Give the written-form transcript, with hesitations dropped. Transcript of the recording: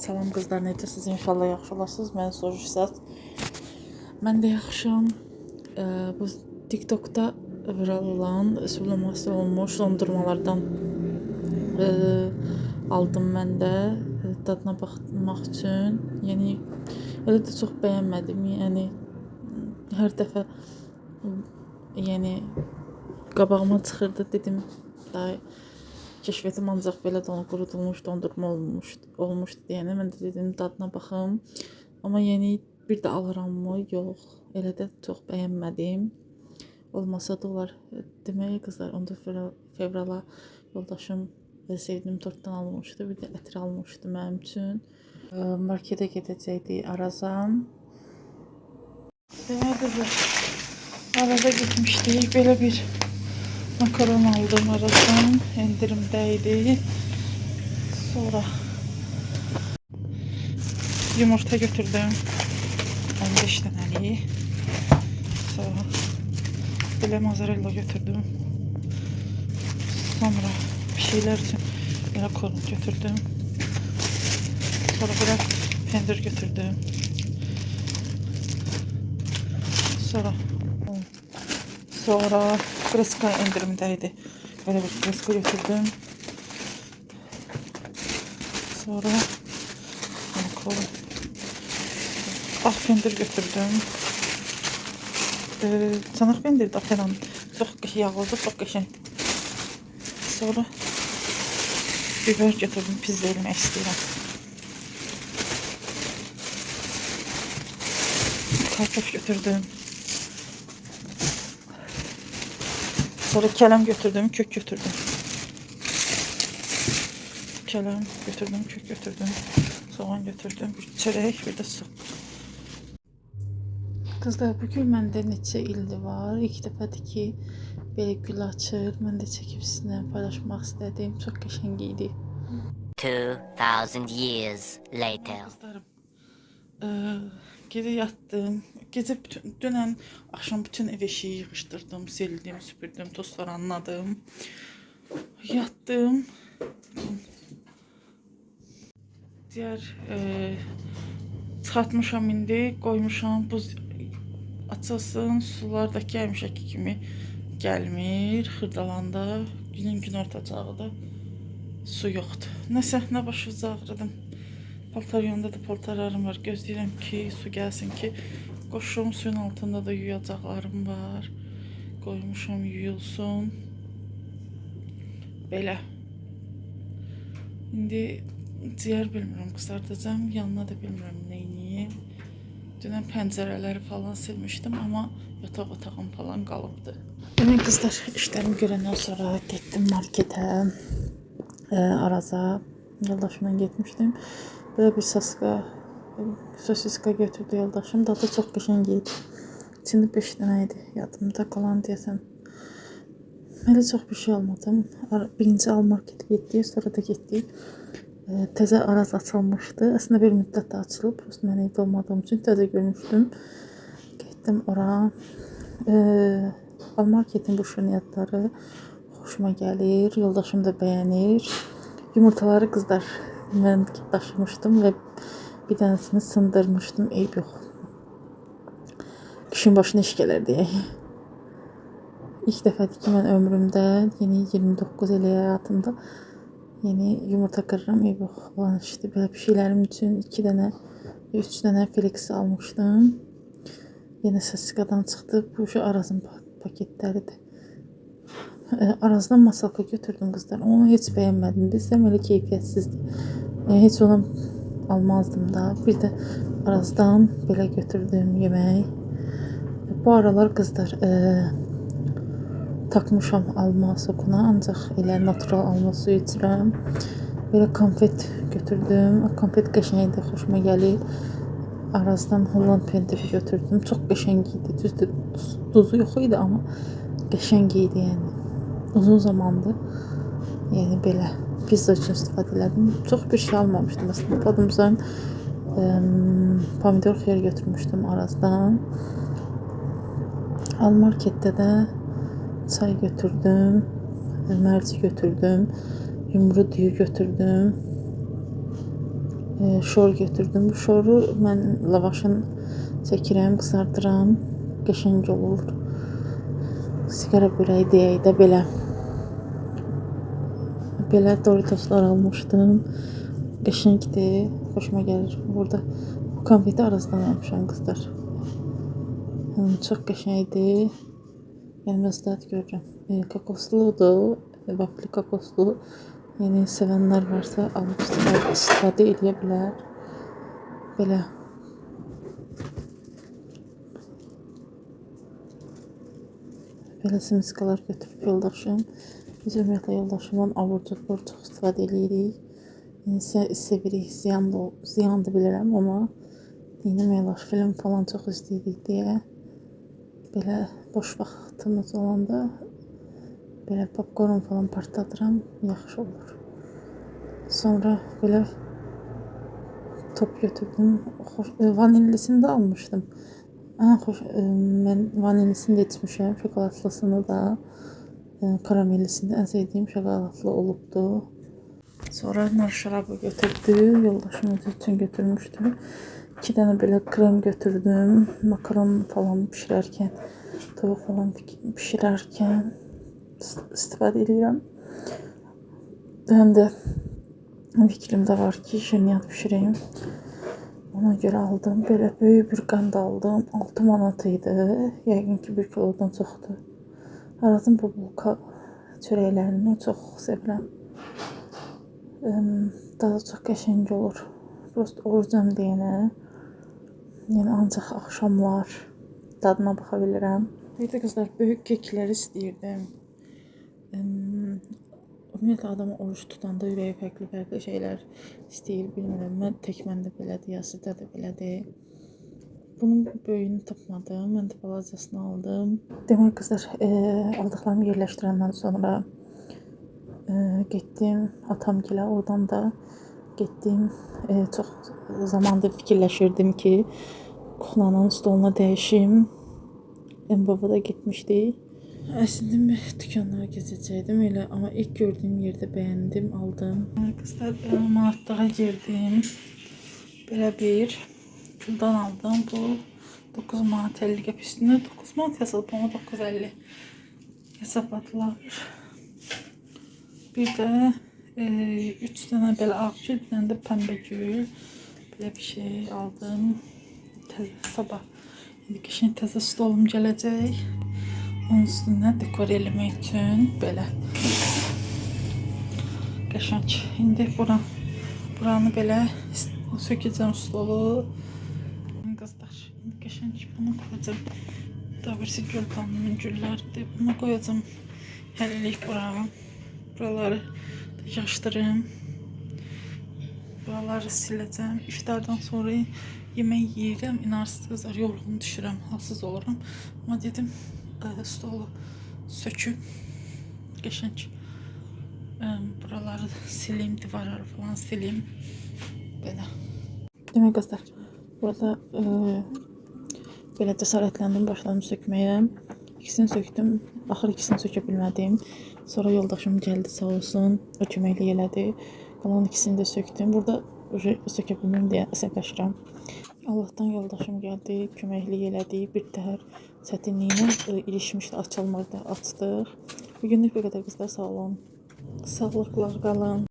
Salam qızlar, necəsiniz? İnşallah yaxşı olasınız. Məni soruşsaz, mən də yaxşıyam. Bu TikTokda viral olan sublimasyon olmuş dondurmalardan aldım mən də dadına baxmaq üçün. Yəni elə də çox bəyənmədim. Yəni hər dəfə yəni qabağıma çıxırdı, dedim daha keşfetim ancaq belə qurudulmuş dondurma olmuşdu deyəni mən də dedim dadına baxım. Amma yəni bir də alırammı? Yox. Elə də çox bəyənmədim. Olmasa da olar. Demək qızlar 14 fevrala yoldaşım sevdiyim tortdan almışdı. Bir də ətir almışdı mənim üçün. Marketə gedəcəkdik Arazam. Demək qızlar Araza gitmişdik. Belə bir makaron aldım Arazdan. İndirimdəydi. Sonra yumurta götürdüm. 15 dənəlik. Sonra belə mozzarella götürdüm. Sonra bir şeyler için belə korn götürdüm. Sonra biraz pendir götürdüm. Sonra Kreska indirimdeydi. Böyle bir Kreska götürdüm. Sonra pendir götürdüm. Çanaq pendir də falan. Çox yağlıdır, çox qəşəng. Sonra biber götürdüm, pizza eləmək istəyirəm. Kartof götürdüm. Sonra kələm götürdüm, kök götürdüm. Kələm götürdüm, kök götürdüm. Soğan götürdüm, bir çörək, bir də su. Kızlar, bugün məndə neçə ildir var. İlk dəfədir ki, belə gül açır. Mən də çəkib sizinlə paylaşmaq istədim. Çox qəşəng idi. 2000 years later. Kızlarım, gecə yatdım. Gecə dünən axşam bütün ev eşiyi yığışdırdım, sildim, süpürdüm, tozları anladım. Yatdım. Diğer çıxartmışam indi, qoymuşam buz açılsın. Sular da gəlmişəki kimi gəlmir. Xırdalanda günün ortacağıda su yoxdur. Nəsə, nə başınızı ağrıdım. Paltar yolunda da paltarlarım var. Gözləyirəm ki, su gəlsin ki, qoşum. Suyun altında da yuyacaqlarım var. Qoymuşam, yuyulsun. Belə. İndi ciyər bilmirəm, qızardacağım. Yanına da bilmirəm neyniyim. Dünən pəncərələri falan silmişdim, amma yataq otağım falan qalıbdı. Demək qızlar, işlərimi görəndən sonra getdim marketə, Araza. Yoldaşımla getmişdim. Böyle bir sosiska götürdü yoldaşım. Dadı çox qəşəng idi. İçində 5 dənə idi. Yadımda qalan deyəsən. Hələ çox bir şey almadım. Birinci al marketə getdik, sonra da getdik. Təzə Araz açılmışdı. Əslində bir müddət də açılıb. Mən evdə olmadığım üçün təzə görmüşdüm. Getdim ora. Almarketin bu şirniyyatları xoşuma gəlir. Yoldaşım da bəyənir. Yumurtaları qızlar mən daşımışdım və bir dənəsini sındırmışdım. Eyb yox. Kişinin başına iş gələr deyək. İlk dəfədir ki, mən ömrümdə, yeni 29 il həyatımda yeni yumurta qırıram. Eyb yox. Olan işdir. Belə bir şeylərim üçün 2 dənə, 3 dənə Felix almışdım. Yenə sasikadan çıxdı. Bu şu Arazın paketləridir. Arazdan masalka götürdüm qızlar. Onu heç bəyənmədim. Bizdən elə keyfiyyətsizdir. Heç onu almazdım da. Bir də Arazdan belə götürdüm yemək. Bu aralar qızlar takmışam alma sokuna. Ancaq elə natural alma suyu içirəm. Belə konfet götürdüm. Konfet qəşəngdir, xoşuma gəlir. Arazdan Holland pendiri götürdüm. Çox qəşəng idi. Düzdür, duzu yox idi, amma qəşəng idi yəni. Uzun zamandır. Yəni belə pizza üçün istifadə elədim. Çox bir şey almamışdım aslında. Badımcan pomidor xiyar götürmüşdüm Arazdan. Almarketdə də çay götürdüm. Mərci götürdüm. Yumru düyü götürdüm. şor götürdüm. Bu şoru mən lavaşın çəkirəm, qızardıram. Qəşəng olur. Sigara böreği deyək də belə. Belə Doritoslar almışdım. Qəşəngdir, xoşuma gəlir. Burada bu konfeti Arazdan almışam qızlar. Çox qəşəngdir. Yəni məsləhət görürəm. Kokosludur, vafli kokoslu. Yəni sevənlər varsa alıb istifadə edə bilər. Belə. Belə simiskalar götürüb yoldaşım. Biz ümumiyyətlə yoldaşımla abur-cubur çox istifadə edirik. Yəni sevirik, ziyandır bilirəm, amma dinləmək olar, film falan çox izləyirik deyə. Belə boş vaxtımız olanda belə popkorn falan partladıram, yaxşı olur. Sonra belə top götürdüm. Vanillisini də almışdım. Mən vanillisini də içmişəm, şokolatlısını da, karamellisini də ən sevdiyim şokoladlı olubdu. Sonra nar şarabı götürdü, yoldaşımız üçün götürmüşdü. 2 dənə belə krem götürdüm, makaron falan pişirərkən, toyuq falan pişirərkən istifadə edirəm. Həm də fikrimdə var ki, şirniyyat pişireyim. Ona görə aldım. Belə böyük bir qənd aldım. 6 manat idi. Yəqin ki 1 kilodan çoxdur. Arazın bu bulka çörəklərini çox sevirəm. Dadı çox qəşəng olur. Prost orucam deyənə. Yəni ancaq axşamlar dadına baxa bilirəm. Bir də qızlar, böyük keklər istəyirdim. Ümumiyyətlə adamı oruç tutanda ürəyi fərqli şeylər istəyir, bilmirəm. Məndə belədir, ya sizdə də belədir. Bunun böyüyünü tapmadım. Mən də balacasını aldım. Demək qızlar, aldıqlarımı yerləşdirəndən sonra getdim atamgilə, oradan da getdim. Çox zamandır fikirləşirdim ki, kuxlanın stoluna dəyişim. MBV-da getmişdik. Əslində dükanlara gezəcəkdim elə, amma ilk gördüyüm yerdə bəyəndim, aldım. Qızlar, manatlığa girdim. Belə bir puldan aldım. Bu 9 manat 50 qəpik üstünə 9 manat yazılıb, ama 9.50 hesabladılar. Bir də 3 dənə belə ağ gül, bir dənə də pəmbə gül. Belə bir şey aldım. Sabah qəşəng təzə stolum gələcək. Onun üstünə dekor eləmək üçün belə qəşəng. İndi buranı belə sökəcəm stolu. Qızlar, indi qəşəng bunu qoyacam. Daha birisi gül tanımın güllərdir. Bunu qoyacam hələlik bura. Buraları da yaşdırım. Buraları siləcəm. İftardan sonra yemək yeyirəm. İnarsız qızlar, yorğun düşürəm, halsız olurum. Amma dedim stolu söküb qəşəng buraları silim, divarları falan silim. Belə. Demək qızlar, burada belə cəsarətləndim, başladım sökməyə. İkisini söktüm, axır ikisini sökə bilmədim. Sonra yoldaşım gəldi, sağ olsun, o köməklik elədi. Qalan ikisini də söktüm. Burada sökə bilməm deyə əsəbləşirəm. Allahdan yoldaşım gəldi, köməklik elədi. Bir təhər çətinliyinə ilişmişdi, açılmırdı, açdıq. Bugünlük bu qədər qızlar, sağ olun. Sağlıqla qalın.